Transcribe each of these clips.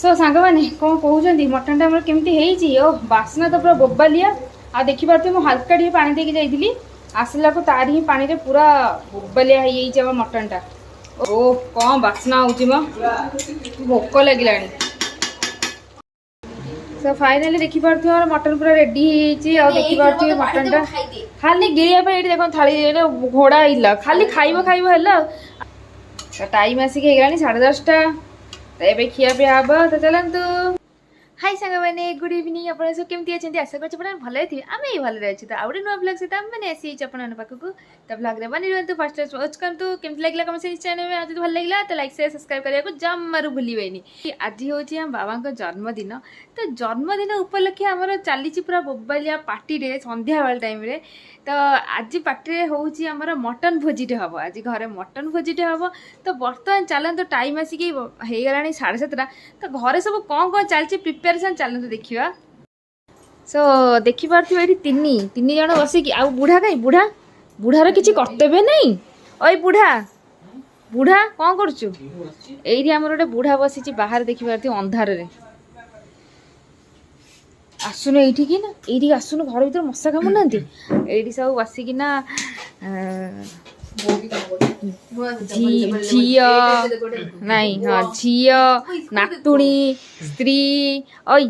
सो सांग मैंने कौन कहते मटन टाइम केमती ओ बास्ना तो पूरा बोबालिया आ देखिए मुझे हल्का टे पानी देके जाइली आसला को तार ही पानी पूरा बोबालिया हो मटन टा ओ कौन बास्ना हो भोक लगे सो फाइनाली देखिपे मटन पूरा रेडी देखिपे मटन टा खाली गिरिया ये देख थाली घोड़ा हिला खाली खाइब खाइब है टाइम आसिक 10:30 तो ये खिया पिया हम तो चलतु हाय सांग मैंने गुड इवनिंग आप सब केमती अच्छे आशा कर भल थी आम ये भले अच्छे तो आउे नुआ ब्लग सहित मैंने आसी पाखक तो ब्लग बनी रुहतु फास्ट वाच करूँ केमती लगे कम से चैनल में जो भल लगे तो लाइक शेयर सब्सक्राइब करने को जमारू भूलें आज हूँ आम बाबा जन्मदिन तो जन्मदिन उपलक्षे आमर चली पूरा बोबालिया पार्टी संध्या बेल टाइम तो आज पार्टी हूँ आमर मटन भोजीटे हम आज घरे मटन भोजीटे हम तो बर्तमान चलते टाइम आसिक हो गला 7:30 तो घरे सब कौन कौन चलती प्रिपेरेसन चलते देखा सो देखिपे ये तीन जन बसिकी आ बुढ़ा कहीं बुढ़ा बुढ़ार किसी कर्तव्य नहीं ओई बुढ़ा बुढ़ा कौन करुचु ये आमर गोटे बुढ़ा बसी बाहर देखिपे अंधार आसुन ये ना ये आसुन घर भर मशा कामुना ये सब बसिकिना झी नाई हाँ झी नातुणी स्त्री ओई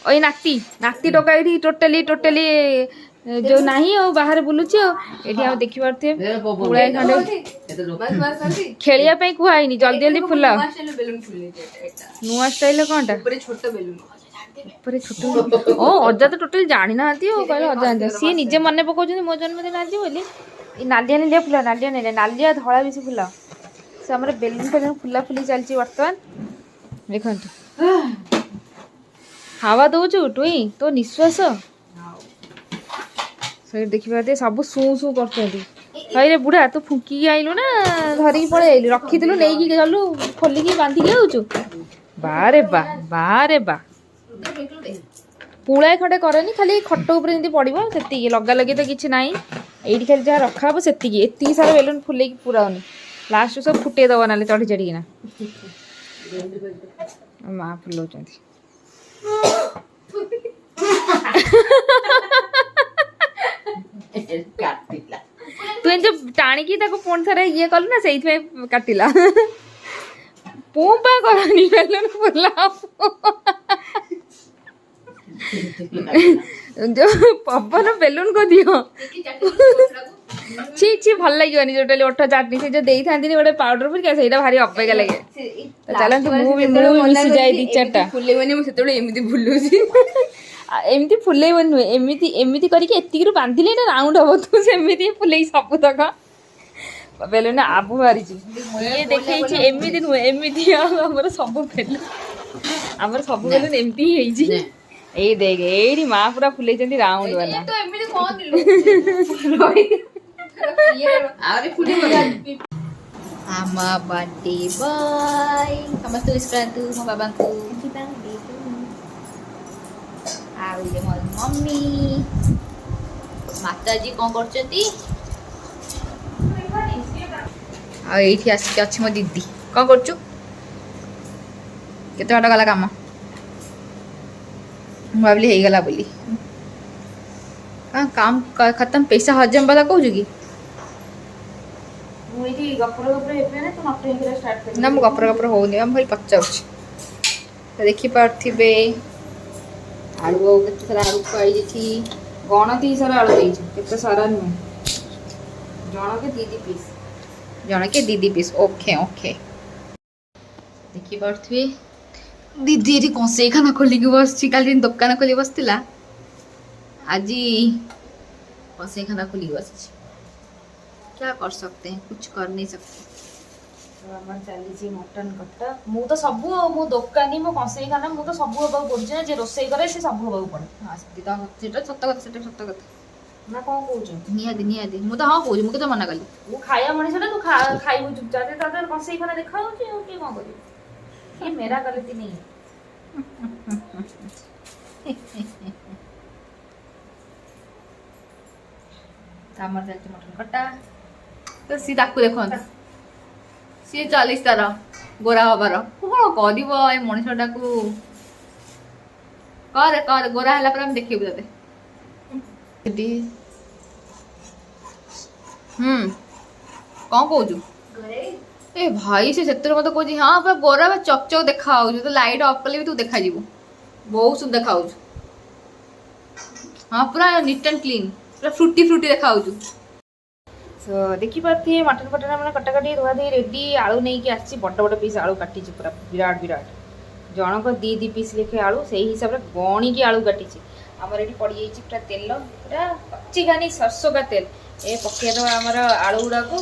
ओई नाती नाती टोका ये टोटाली टोटाली जो नहीं और बाहर बुलूची ये आप देखिपे पुराए खंडे खेलिया कहनी जल्दी जल्दी फुल नुआ स्टाइल कौन ऊपर छोट ओ अजा तो टोटाल जानी ना कहले अजा सी निजे मन पकाउछन मो जन्मदिन आज बोली नालिया नालिया फुल नालिया नालिया नालिया धड़ा बेसी फुल से आम बेलून फेलून फुला फुली चलती बर्तमान देखु हावा दौचु टुई तो निश्वास से देखिए सब शू शू कर बुढ़ा तू फुंकी आइलु ना धरिकी पड़े आइलु रखीलु नहीं गलु खोलिकी बांधिकी आउचु बारे बा बारे बा पुलाए खंडे करनी खाली खट उपर जमी पड़ो से लगा लगी तो किसी ना ये खाली जहाँ रखा हे से सारा बेलून फुले पुरानी लास्ट सब फुटे दब ना चढ़ी चढ़ीना माँ फुलाऊँ तु जो टाणिकी पुणी थे ये कलु ना से काटिला पूपा करनी बेलून फुला जो पवन बेलून को दियो ची ची भल लगे जोटाली ओठ चाटनी से जो दे था गोटे पाउडर फिर से भारी अपेगा लगे तो चलते मुझे जाए दी चार्टा फुलेबनी भूलुची एमती फुलेब नुहे एमती एमती करके बांधिले राउंड हम तू सेमती फुले सबुतक बेलून आबू बाहरी ये देखे एमती नुहे एमती आमर सब बेलून आमर सब बेलून एमती ही ये देख ये माँ पूरा फुले राउंड वाला आमा बर्थडे बॉय समस्त विश करतु मो बाबा को आउले मोर मम्मी माताजी कौन करछंती आ एठी आसी अछि मो दीदी कौन करछु केते घंटा गला काम भाविली हो गला बोली काम खत्म पैसा हजम वाला कहूँ कि ना मुझे गपर गपर होनी भाई पचार तो देखिपे आलू के सारा आलू खाई गणती सारा आलू के सारा नुहे जन के दीदी पीस ओके ओके देखिपे दीदी ये कौशे खाना खोलिक बस काली दुकान खोली बसला आज कौशे खाना खोलिक बस क्या कर सकते हैं कुछ कर नहीं सकते तो चली मटन कटा मु तो सब मो दुकानी मो कौशे खाना मु तो सब हाँ पड़े जे रोसे करे से सब हाँ पड़े हाँ सत कथा सत कथा ना कौन कौन निहाती निहाती मुझे हाँ कौन मुझे मना कली वो खाया मनीषा तू खाइबू चुपचाप कौशे खाना देखा किए कौन कर ये मेरा गलती नहीं है मटन कटा तो सी देखो ସିଏ ଚାଲିଛି ତାର ଗୋରା ହବାର। କଣ କରିବ ଏ ମଣିଷଟାକୁ? କରେ କରେ, ଗୋରା ହେଲା ପରେ ଆମେ ଦେଖିବୁ ତତେ। କଣ କହୁଛୁ? ଏ ଭାଇ ସେ ସେଥିରେ ମତେ କହୁଛି ହଁ ପୁରା ଗୋରା ବା ଚକ୍ ଚକ୍ ଦେଖା ହଉଛୁ, ତ ଲାଇଟ୍ ଅଫ୍ କଲେ ବି ତୁ ଦେଖାଯିବୁ, ବହୁତ ସୁନ୍ଦର ଦେଖା ହଉଛୁ। ହଁ ପୁରା ନିଟ୍ ଆଣ୍ଡ କ୍ଲିନ୍, ପୁରା ଫ୍ରୁଟି ଫ୍ରୁଟି ଦେଖା ହଉଛୁ। ସୋ ଦେଖିପାରୁଥିବେ ମଟନ ଫଟନ ମାନେ କଟାକଟି ଧୁଆ ଧୁଇ ରେଡ଼ି। ଆଳୁ ନେଇକି ଆସିଛି, ବଡ଼ ବଡ଼ ପିସ୍ ଆଳୁ କାଟିଛି, ପୁରା ବିରାଟ ବିରାଟ। ଜଣକ ଦି ପିସ୍ ଲେଖେ ଆଳୁ, ସେଇ ହିସାବରେ ଗଣିକି ଆଳୁ କାଟିଛି। ଆମର ଏଠି ପଡ଼ିଯାଇଛି ପୁରା ତେଲ, ପୁରା କଚିଘାନି ସରସୋ ତେଲ। ଏ ପକେଇଦେବା ଆମର ଆଳୁ ଗୁଡ଼ାକୁ।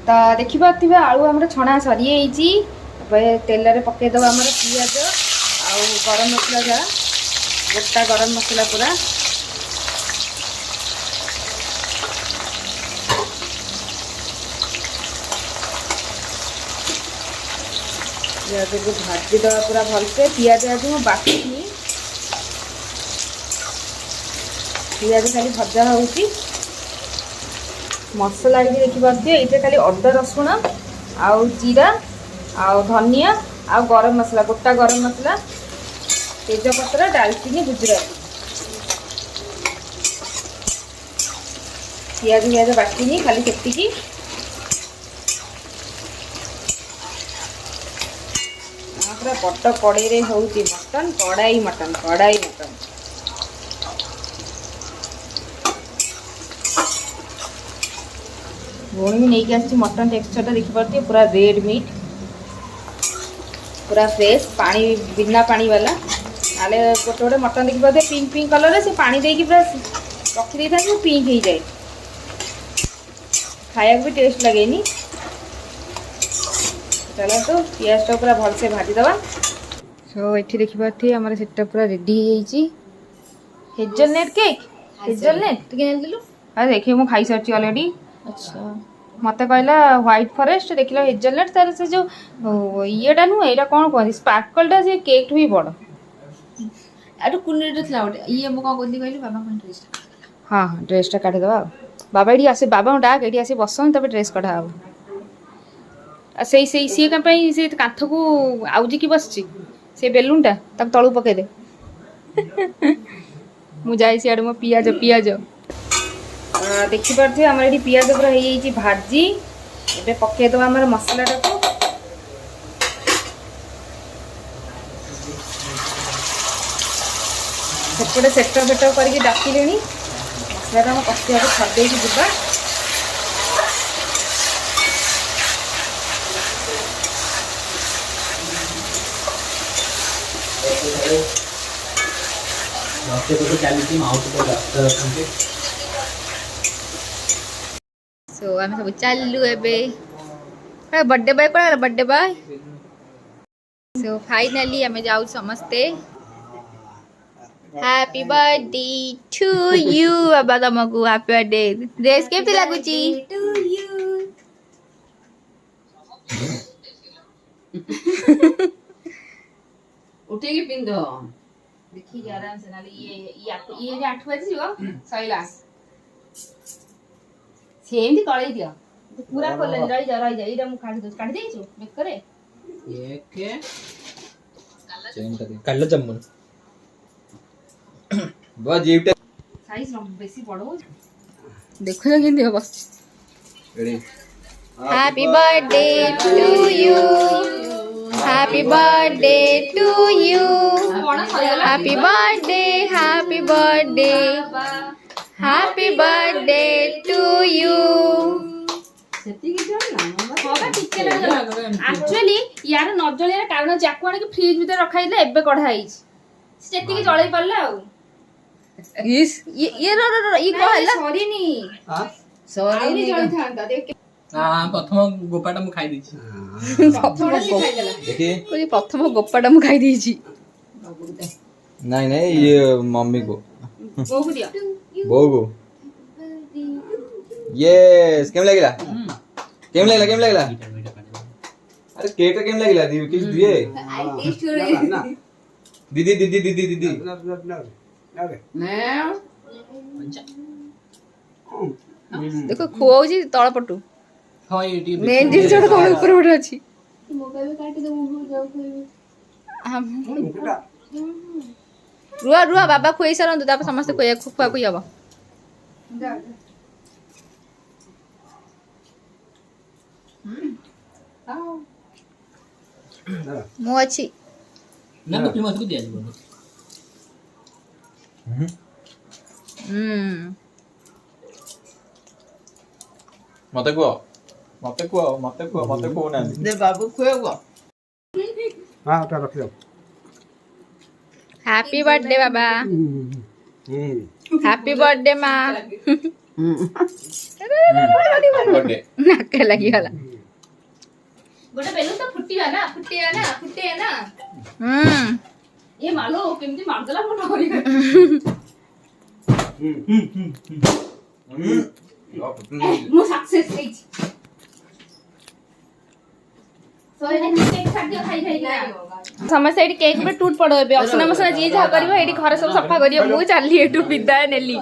ତ ଦେଖିପାରୁଥିବେ ଆଳୁ ଆମର ଛଣା ସରିଯାଇଛି। ତାପରେ ତେଲରେ ପକେଇଦେବା ଆମର ପିଆଜ ଆଉ ଗରମ ମସଲା, ଯାହା ଗୋଟା ଗରମ ମସଲା ପୁରା। ପିଆଜକୁ ଭାଜିଦେବା ପୁରା ଭଲସେ। ପିଆଜ ଆଜି ମୁଁ ବାଟିନି, ପିଆଜ ଖାଲି ଭଜା ହେଉଛି। ମସଲା ଏଇଠି ଦେଖିପାରୁଥିବେ, ଏଇଥିରେ ଖାଲି ଅଦା ରସୁଣ ଆଉ ଜିରା ଆଉ ଧନିଆ ଆଉ ଗରମ ମସଲା, ଗୋଟା ଗରମ ମସଲା, ତେଜପତ୍ର, ଡାଲଚିନି, ଗୁଜୁରାତି। ପିଆଜ ବାଟିନି, ଖାଲି ସେତିକି। ପୁରା ବଡ଼ କଡ଼େଇରେ ହେଉଛି ମଟନ, କଡ଼ାଇ ମଟନ। ଭଉଣୀ ବି ନେଇକି ଆସିଛି ମଟନ ଟେକ୍ସଚରଟା ଦେଖିପାରୁଥିବେ, ପୁରା ରେଡ୍ ମିଟ୍, ପୁରା ଫ୍ରେଶ୍, ପାଣି ବିନା ପାଣି ବାଲା। ନହେଲେ ଗୋଟେ ଗୋଟେ ମଟନ ଦେଖିପାରୁଥିବେ ପିଙ୍କ ପିଙ୍କ କଲରରେ, ସେ ପାଣି ଦେଇକି ପୁରା ରଖିଦେଇଥାନ୍ତି, ପିଙ୍କ ହେଇଯାଏ, ଖାଇବାକୁ ବି ଟେଷ୍ଟ ଲାଗେନି। ଚାଲନ୍ତୁ ପିଆଜଟା ପୁରା ଭଲସେ ଭାଜିଦେବା। ସୋ ଏଠି ଦେଖିପାରୁଥିବେ ଆମର ସେଟା ପୁରା ରେଡ଼ି ହେଇଯାଇଛି। ହେଜଲନେଟ୍ କେକ୍, ହେଜଲନେଟ୍ ଟିକେ ନେଲୁ। ଆରେ ଦେଖିବେ ମୁଁ ଖାଇସାରିଛି ଅଲରେଡ଼ି। ଆଚ୍ଛା, ମତେ କହିଲା ହ୍ୱାଇଟ୍ ଫରେଷ୍ଟ, ଦେଖିଲା ହେଜଲନେଟ୍। ତାର ସେ ଯୋଉ ଇଏଟା ନୁହେଁ, ଏଇଟା କ'ଣ କୁହନ୍ତି, ସ୍ପାର୍କଲଟା, ସେ କେକ୍ ବି ବଡ଼। ଆଉ କୁନିରେ ଥିଲା ଗୋଟେ ଇଏ, ମୁଁ କ'ଣ କହୁଥିଲି କହିଲି, ବାବା କ'ଣ ଡ୍ରେସ୍ଟା? ହଁ ଡ୍ରେସ୍ଟା କାଢ଼ିଦେବା ଆଉ। ବାବା ଏଇଠି ଆସି, ବାବାଙ୍କୁ ଡାକ, ଏଇଠି ଆସି ବସନ୍ତି, ତାପରେ ଡ୍ରେସ୍ କଢ଼ା ହବ। ଆଉ ସିଏ କ'ଣ ପାଇଁ ସେ କାନ୍ଥକୁ ଆଉଜିକି ବସିଛି, ସେ ବେଲୁନଟା ତାକୁ ତଳକୁ ପକେଇଦେ। ମୁଁ ଯାଇ ସିଆଡ଼େ ମୋ ପିଆଜ ଦେଖିପାରୁଥିବେ ଆମର ଏଠି ପିଆଜ ପୁରା ହେଇଯାଇଛି ଭାଜି। ଏବେ ପକେଇଦେବା ଆମର ମସଲାଟାକୁ। ସେପଟେ ସେଟ କରିକି ଡାକିଲେଣି, ମସଲାଟା ଆମେ କଷିବାକୁ ଛାଡ଼ିଦେଇକି ଯିବା। ସୋ ଆମେ ସବୁ ଚାଲିଲୁ ଏବେ। ବର୍ଥଡେ ବୟ କ'ଣ ହେଲା? Birthday boy. ସୋ ଫାଇନାଲି ଆମେ ଯାଉ ସମସ୍ତେ। Happy birthday to you. ବାବା ତମକୁ ହ୍ୟାପି ବର୍ଥଡେ। ଡ୍ରେସ୍ କେମିତି ଲାଗୁଛି? ଉଠେଇକି ପିନ୍ଧ। ଦେଖିକି ଆରାମସେ, ନହେଲେ ଇଏ ଯେ ଆଣ୍ଠୁ ବାଜିଯିବ, ସଇଲା। ସେମିତି କଳେଇ ଦିଅ, ପୁରା ଖୋଲନି, ରହିଯାଅ। ଏଇଟା ମୁଁ କାଢି ଦଉଛି, କାଢି ଦେଇଛୁ ବେକରେ। କାଢିଲ ଚମ୍ମନ ସାଇଜ ବେଶୀ ବଡ ହଉଛି। ଦେଖୁଛ କେମିତି ହବ? Happy birthday to you. Happy birthday to you. Happy birthday, happy birthday. Happy birthday to you. Actually ୟାର ନ ଜଳିବାର କାରଣ ଯାକୁ ଆଣିକି ଫ୍ରିଜ ଭିତରେ ରଖାଇଲେ ଏବେ କଢା ହେଇଛି, ସେତିକି ଜଳେଇ ପାରିଲା ଆଉ। ଇଏ କଣ ହେଲା? ସରିନି, ଜଳିଥାନ୍ତା। ପ୍ରଥମ ଗୋପାଟା ମୁଁ ଖାଇ ଦେଇଛି। ପ୍ରଥମ ଗୋପାଟା ମୁଁ ଖାଇ ଦେଇଛି। ନାଇଁ ଇଏ ମମ୍ମି को ବୋଉକୁ ଦିଅ। ବୋଉ को यस केम लागला अरे केक केम लागला किस दिए दीदी ଦେଖ ଖୁଆଉଛି ତଳ ପଟୁ ହଁ ଏଇଠି ମେନ୍ ଜିନିଷ ତଳ ଉପରେ ଗୋଟେ ଅଛି ରୁଆ ରୁଆ ବାବା ଖୁଆଇ ସାରନ୍ତୁ ତାପରେ ସମସ୍ତେ ଖୁଆଖୁଇ ହବ ମୁଁ ଅଛି ନା ଗୋପୀ ମାଛକୁ ଦିଆଯିବନି ମତେ କୁହ ମତେ କୁହ ମତେ କୁହ ମତେ କହୁନାହାନ୍ତି ଦେ ବାବୁ ଖୁଆବ हाँ उठा रख लो हैप्पी बर्थडे बाबा हैप्पी बर्थडे माँ बर्थडे नाक लगी वाला ଗୋଟେ ବେଲୁନ ତ ଫୁଟିବା ନା ଏ ମାଲୋ କେମିତି ମାରଦେଲା ମୁଁ ଡରି ମୁଁ ସକ୍ସେସ୍ ହେଇଛି ସମସ୍ତେ ଏଠି କେକ୍ ଉପରେ ଟୁଟ ପଡ ଏବେ ଅସନା ମସନା ଯିଏ ଯାହା କରିବ ଏଠି ଘର ସବୁ ସଫା କରିବ ମୁଁ ଚାଲି ଏଠୁ ବିଦାୟ ନେଲି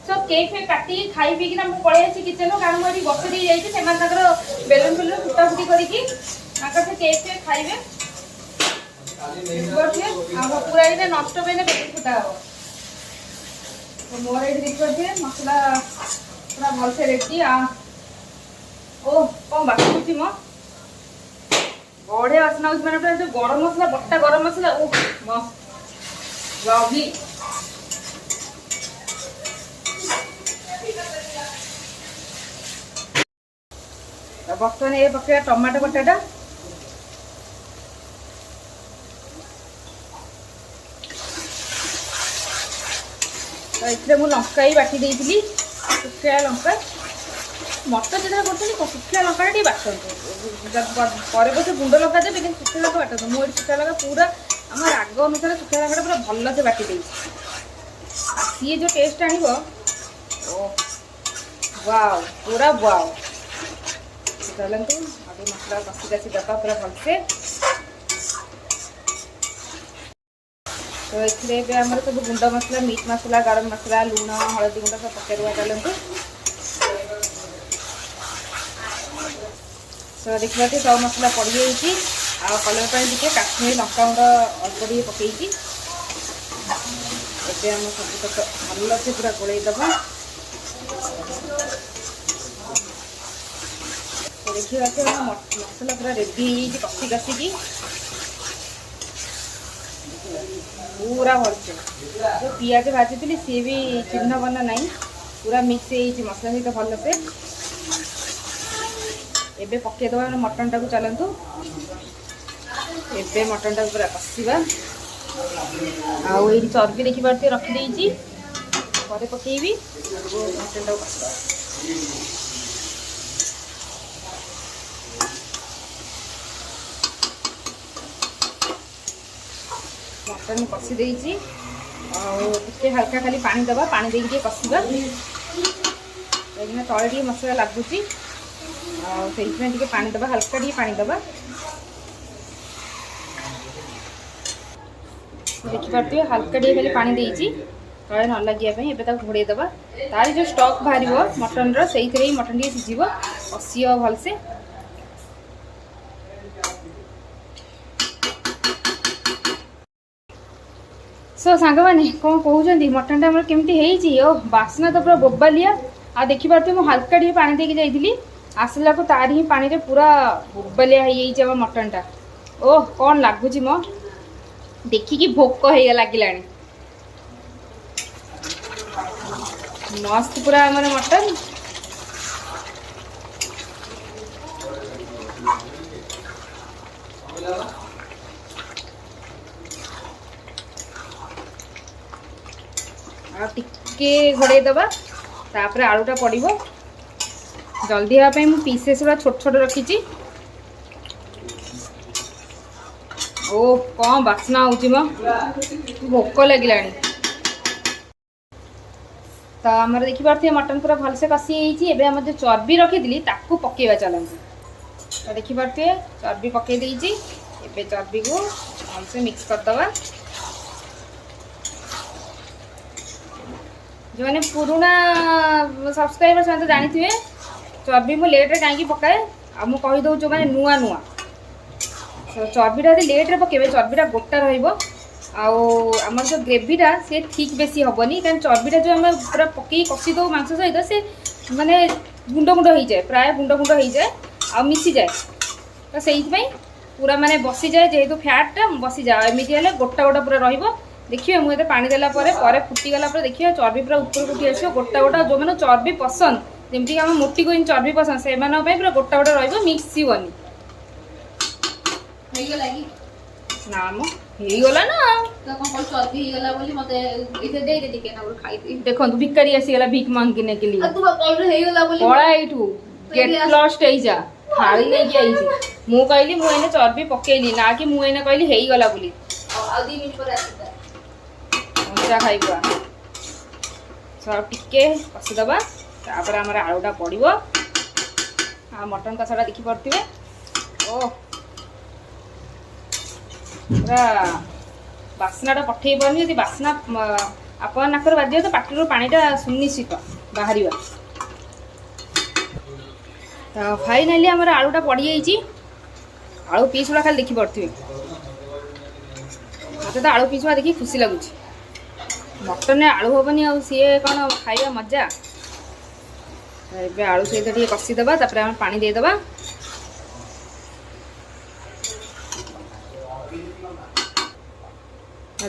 ସୋ କେକ୍ ଫେକ୍ କାଟିକି ଖାଇ ପିଇକିନା ମୁଁ ପଳେଇ ଆସିଛି କିଚେନରୁ କାରଣ ମୁଁ ଏଠି ବସି ଦେଇ ଯାଇଛି ସେମାନେ ତାଙ୍କର ବେଲୁନ ଫେଲୁନ ଫୁଟାଫୁଟି କରିକି ତାଙ୍କର ସେ କେକ୍ ଫେକ୍ ଖାଇବେ ଆଉ ପୁରା ଏଇଟା ନଷ୍ଟ ପାଇଲେ ବେଲୁନ ଫୁଟା ହବ ମୋର ଏଇଠି ଦେଖିପାରୁଥିବେ ମସଲା ପୁରା ଭଲସେ ରେଡି ଓ କଣ ବାସୁଛି ମ ବଢିଆ ବାସ୍ନା ହଉଛି ମାନେ ପୁରା ଯୋଉ ଗରମ ମସଲା ବଟା ଗରମ ମସଲା ଓ ମସ୍ତ ଲଭଲି ବର୍ତ୍ତମାନ ଏ ପକେଇବା ଟମାଟୋ ବଟାଟା ତ ଏଥିରେ ମୁଁ ଲଙ୍କା ବି ବାଟି ଦେଇଥିଲି ଶୁଖିଲା ଲଙ୍କା ମଟର ଯେତେବେଳେ କରୁଛନ୍ତି ଶୁଖିଲା ଲଙ୍କାଟା ଟିକେ ବାଟନ୍ତୁ ପରେ ବସେ ଗୁଣ୍ଡ ଲଙ୍କା ଦେବେ କିନ୍ତୁ ଶୁଖିଲା ଲଙ୍କା ବାଟନ୍ତୁ ମୁଁ ଏଠି ଶୁଖିଲା ଲଙ୍କା ପୁରା ଆମ ରାଗ ଅନୁସାରେ ଶୁଖିଲା ଲଙ୍କାଟା ପୁରା ଭଲସେ ବାଟି ଦେଇଛି ଆଉ ସିଏ ଯେଉଁ ଟେଷ୍ଟ ଆଣିବ ଓ ୱାଓ ପୁରା ୱାଓ ଚାଲନ୍ତୁ ଆଉ ଟିକେ ମସଲା କଷି କାଷି ଦେବା ପୁରା ଭଲସେ ତ ଏଥିରେ ଏବେ ଆମର ସବୁ ଗୁଣ୍ଡ ମସଲା ମିଟ୍ ମସଲା ଗରମ ମସଲା ଲୁଣ ହଳଦୀ ଗୁଣ୍ଡ ସବୁ ପକାଇବା ଚାଲନ୍ତୁ ତ ଦେଖିବାଠି ସବୁ ମସଲା ପଡ଼ିଯାଇଛି ଆଉ କଲର୍ ପାଇଁ ଟିକେ କାଶ୍ମୀର ଲଙ୍କାଗୁଣ୍ଡ ଅଳ୍ପ ଟିକେ ପକାଇଛି ଏବେ ଆମ ସବୁତକ ଭଲସେ ପୁରା ଗୋଳେଇ ଦେବା ଦେଖିବାକୁ ମସଲା ପୁରା ରେଡ଼ି ହେଇଯାଇଛି କଷି କାଷିକି ପୁରା ଭଲସେ ଯେଉଁ ପିଆଜ ଭାଜିଥିଲି ସିଏ ବି ଚିହ୍ନ ବନା ନାହିଁ ପୁରା ମିକ୍ସ ହେଇଯାଇଛି ମସଲା ସହିତ ଭଲସେ ଏବେ ପକାଇଦେବା ମଟନଟାକୁ ଚାଲନ୍ତୁ ଏବେ ମଟନଟାକୁ ପୁରା କଷିବା ଆଉ ଏଇଠି ଚର୍ବି ଦେଖିପାରୁଥିବେ ରଖିଦେଇଛି ପରେ ପକାଇବି ମଟନଟାକୁ କଷିବା ମଟନ କଷି ଦେଇଛି ଆଉ ଟିକେ ହାଲକା ଖାଲି ପାଣି ଦେବା ପାଣି ଦେଇକି ଟିକେ କଷିବା କାହିଁକିନା ତଳେ ଟିକେ ମସଲା ଲାଗୁଛି ଆଉ ସେଇଥିପାଇଁ ଟିକେ ପାଣି ଦେବା ହାଲକା ଟିକେ ପାଣି ଦେବା ଦେଖିପାରୁଥିବେ ହାଲକା ଟିକେ ଖାଲି ପାଣି ଦେଇଛି ତଳେ ନ ଲାଗିବା ପାଇଁ ଏବେ ତାକୁ ଘୋଡ଼େଇ ଦେବା ତାର ଯେଉଁ ଷ୍ଟକ୍ ବାହାରିବ ମଟନର ସେଇଥିରେ ହିଁ ମଟନ ଟିକେ ସିଝିବ କଷିବ ଭଲସେ ସୋ ସାଙ୍ଗମାନେ କ'ଣ କହୁଛନ୍ତି ମଟନଟା ଆମର କେମିତି ହେଇଛି ଓ ବାସ୍ନା ତ ପୁରା ବୋବାଲିଆ ଆଉ ଦେଖିପାରୁଥିବେ ମୁଁ ହାଲକା ଟିକେ ପାଣି ଦେଇକି ଯାଇଥିଲି ଆସିଲାକୁ ତାରି ହିଁ ପାଣିରେ ପୁରା ବୋବାଲିଆ ହେଇଯାଇଛି ଆମ ମଟନଟା ଓ କ'ଣ ଲାଗୁଛି ମ ଦେଖିକି ଭୋକ ଲାଗିଲାଣି ମସ୍ତ ପୁରା ଆମର ମଟନ ଆଉ ଟିକେ ଘୋଡ଼େଇ ଦେବା ତାପରେ ଆଳୁଟା ପଡ଼ିବ ଜଲ୍ଦି ହେବା ପାଇଁ ମୁଁ ପିସେସ୍ ଗୁଡ଼ା ଛୋଟ ଛୋଟ ରଖିଛି ଓ କ'ଣ ବାସ୍ନା ହେଉଛି ମ ଭୋକ ଲାଗିଲାଣି ତ ଆମର ଦେଖିପାରୁଥିବେ ମଟନ ପୁରା ଭଲସେ କଷି ହେଇଛି ଏବେ ଆମର ଯେଉଁ ଚର୍ବି ରଖିଥିଲି ତାକୁ ପକାଇବା ଚାଲନ୍ତୁ ତ ଦେଖିପାରୁଥିବେ ଚର୍ବି ପକାଇ ଦେଇଛି ଏବେ ଚର୍ବିକୁ ଭଲସେ ମିକ୍ସ କରିଦେବା जो मैंने पुराना सब्सक्राइबर से जानी चर्बी मु लेट्रे कहीं पकाए आ मु कही दो जो मैंने नुआ नुआ चर्बीटा यदि लेट्रे पकेबे चर्बीटा गोटा रहिबो आमर जो ग्रेवीटा सी ठीक बेसी हेनी क्या चर्बीटा जो आम पूरा पकई कषि दो मांस सहित से माने गुंड गुंड हो जाए प्राय गुंड गुंड हो जाए आ मिसी जाए तो से पूरा माने बसी जाए जेहेतु फैटा बसी जाए एमती हेल्ले गोटा गोटा पूरा रहिबो देखिए मुझे पानी देला पर फुटीगला देखिए चर्बी पूरा ऊपर उठी आस गोटा गोटा जो मैंने चर्बी पसंद जमीक आम मोटी को चर्बी पसंद से पूरा गोटा गोटा रहिबो मिक्सीबनी ना मो ହେଇଗଲା ନା ତ କଣ କଲ ଚର୍ବି ହେଇଗଲା ବୋଲି ମତେ ଏଇथे ଦେଇ ଦେ ଟିକେ ନା ଖାଇଦେ ଦେଖନ୍ତୁ ଭିକାରୀ ଆସିଗଲା ଭିକ ମାଙ୍ଗିନେ के लिए ତୁ କହିଲୁ ହେଇଗଲା ବୋଲି ପଳା ଏଇଠୁ गेट लॉस्ट ହେଇଯା थाली ନେଇକି ଆଇଛି ମୁଁ କହିଲି ମୁଁ ଏନେ ଚର୍ବି ପକେଇଲି ନା କି ମୁଁ ଏନେ କହିଲି ହେଇଗଲା ବୋଲି ଆଉ 2 ମିନିଟ ପରେ ଆସିବା ମଜା ଖାଇବା सब टिके कषि दबा तापर हमर आलूटा पड़िबो आ मटन कषाटा देखि पड़थिबे ओ पूरा बास्नाटा पठेई बनी यदि बास्ना आपन नाकर बाजियो तो पाटिरो पानीटा सुनिश्चित बाहरिबा तो फाइनली हमर आलूटा पड़ी जाइछि आलू पीसुड़ा खाली देखि पड़थिबे मते तो आलू पीसुड़ा देखि खुशी लागुछि मटन आलू हेनी आ सी कौन खाଇବା मजा आलू सहित टे कषिदेवा पानी देदेवा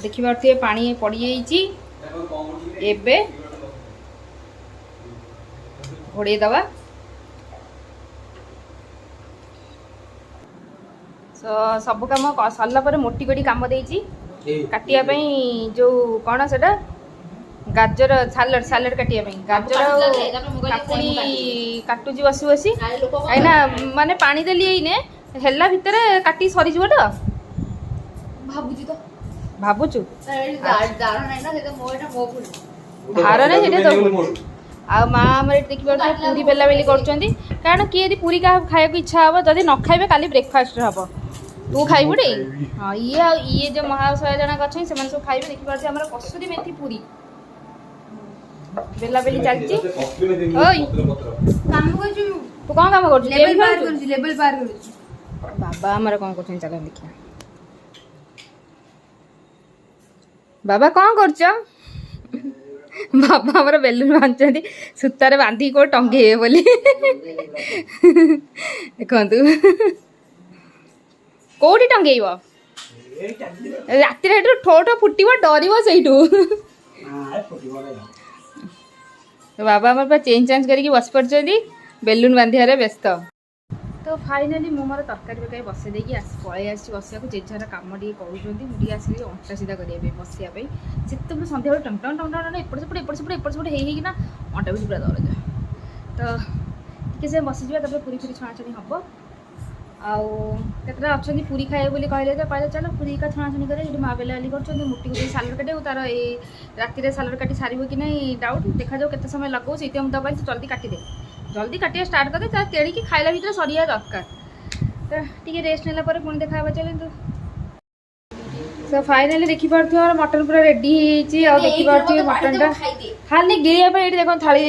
देखिए पानी पड़ जाइए घोड़ेदेवा सब कम सरला मोटी गोटी कम देती काटिया जो कौन से गाजर सालड सालड काटिया गाजर काकुड़ी काटुची बसी बसी कहीं माने पानी देली एने हेला भितर काटी सरी जीव तो भाबुची तो भाबुचु दार नै ना सेटा मोटा मो फुल धार नै सेटा तो आ माँ हमर देखि परते पूरी बेला बेली करचंदी कारण कि यदि पूरी का खाया को इच्छा हबो जदी न खाइबे काली ब्रेकफास्ट हबो तू खाइबु रे हां ये जो महाशय जना कछै से मन सब खाइबे देखि परते हमर कसूरी मेथी पूरी बेला बेली चलची ओय काम करछु तू कोन काम करछु लेवल पार करछु बाबा हमर कोन करछन चल देखिया बाबा कौन करछ बाबा हमर बेलून बांधछंती सुतारे बांधी को टंगे बोली देखंतु कोठी टंगेइबो राति रे ठोठो फुटिबो डरिबो सेइठू तो बाबा हमर पर चेंज चेंज करके बस पड़छंती बेलून बांधियारे व्यस्त तो फाइनाली मो मोर तरकारी पकाई बसई देकी पलि आसी बसिया जेझार कम टे कर आसिक अंटा सीधा करने बसिया से सन्ध्या टंग टंग टंग टंग एपट सेपट एपट सेपट एपट सेपट होना अंटा भी पूरा दरज तो टे बसीजा पूरी पूरी छणाछणी हम आते अच्छा पूरी खाए बोली कहले तो कहले चलो पूरी का छणाछणी करे ये माँ बेला कर मुटी को सालड काटे तार राति सालड काटी सार कि नहीं डाउट देखा जाऊ केते समय लगो से दबाई तो जल्दी काटिदे जल्दी काटिया स्टार्ट करदे तार तेड़ी की खाइला भीतर सरिया दरकार तो टिके रेस्ट नेला पर पुणी देखा चलते सो फाइनली देखि पारथि मटन पूरा रेडी होईची आ देखि पारथि मटनटा खाली गिरिया पे एठी देखो थाली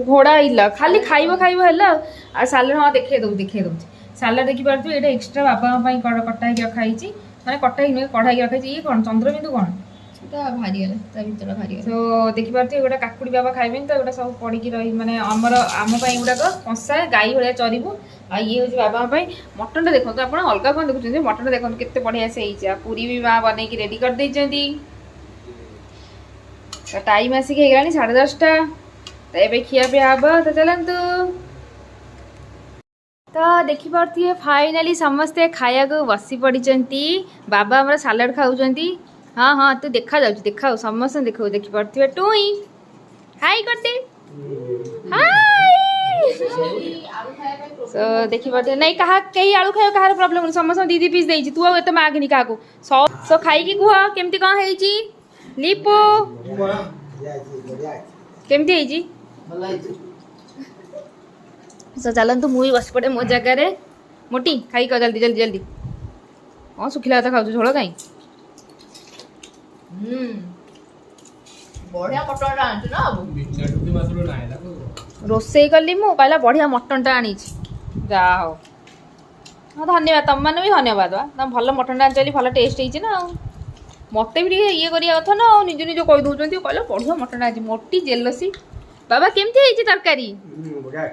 घोड़ा इला खाली खाइबो खाइबो हला आ सालड हां देखे दउ सालड देखि पारथि एटा एक्स्ट्रा बाबा पई कटा ही रखा होईची माने कटा ही कढ़ा ही रखा होईची ये कोन चंद्रबिंदु कोन भारी गला ता भीतर भारी गला तो देखि पारथि गोटा काकुड़ी बाबा खाइबेन तो गोटा सब पड़ी की रही माने हमर आम पई गुडाक कंसा गाई भलिया चरिबु आ ये होची बाबा पई मटन टा देखो तो आपण अलगा कोन देखुछन मटन देखो केते बढ़िया से होईचा पूरी भी मां बनै की रेडी कर दैचंती तो टाइम आसी के हेगानी 10:30 तो एबे खिया पे आबो तो चलंतु तो देखि पारथि फाइनली समस्ते खाया को बसी पड़िचंती बाबा हमर सालाड खाउचंती हाँ हाँ तू देखा जाऊ देखा समस्त देखा देखी पारे टुई हाई करते हाई सो देखी पारे नहीं कहा कई आलू खाए कहार प्रॉब्लम समस्त दीदी पीस देची तू एत मागनी क्या सो खाई कह केमती कौन है लिपो केमती सो चलतु मुझे बस पड़े मो जगार मोटी खाई कह जल्दी जल्दी जल्दी कौन सुखिला भात खाऊ झोल कहीं ବଢିଆ ମଟନଟା ଆଣିଛୁ ନା ବାବୁ? ବିଚାରୁଟି ମାସରୁ ନାହିଁ ତାକୁ ରୋଷେଇ କଲି ମୁଁ କହିଲା ବଢିଆ ମଟନଟା ଆଣିଛି ଯାହା ହଉ ହଁ ଧନ୍ୟବାଦ ତମମାନେ ବି ଧନ୍ୟବାଦ ବା ତମେ ଭଲ ମଟନଟା ଆଣିଛ ବୋଲି ଭଲ ଟେଷ୍ଟ ହେଇଛି ନା ଆଉ ମତେ ବି ଟିକେ ଇଏ କରିବା କଥା ନା ଆଉ ନିଜ ନିଜ କହିଦଉଛନ୍ତି କହିଲେ ବଢିଆ ମଟନଟା ଆଣିଛି ମୋଟି ଜେଲସି ବାବା କେମିତି ହେଇଛି ତରକାରୀ ବଢିଆ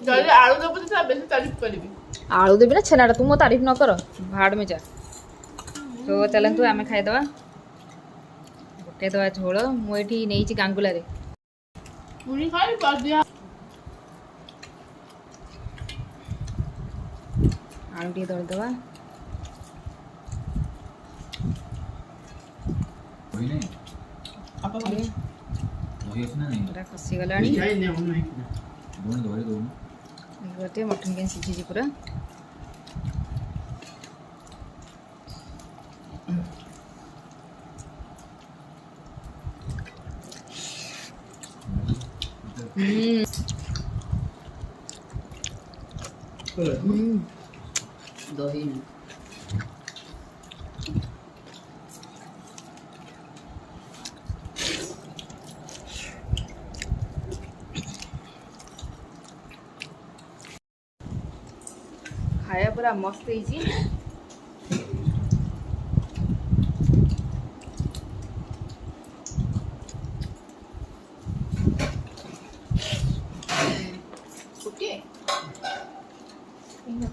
ଯଦି ଆଳୁ ଦେବୁ ତ ବେଶୀ ତାରିଫ କରିବି। ଆଳୁ ଦେବି ନା ଛେନାଟା ତୁ ମୋ ତାରିଫ ନ କର ଭାଡ଼ ମେ ଯା ତ ଚାଲନ୍ତୁ ଆମେ ଖାଇଦେବା ପକେଇଦେବା ଝୋଳ ମୁଁ ଏଠି ନେଇଛି ଗାଙ୍ଗୁଲାରେ ପୁରୀ ଖାଇ କରିଦିଆ। ଆଳୁ ଟିକେ ଦଳିଦେବା ଦହି ନାହିଁ ଦହି ଅଛି ନା ନାହିଁ ପୁରା ଖସିଗଲାଣି ଦଉନି ଦହି ଦଉନି ଗୋଟେ ମଟନ କେନ୍ ସିଝିଛି ପୁରା ଦହି ଖାଇବା ପୁରା ମସ୍ତ ହେଇଛି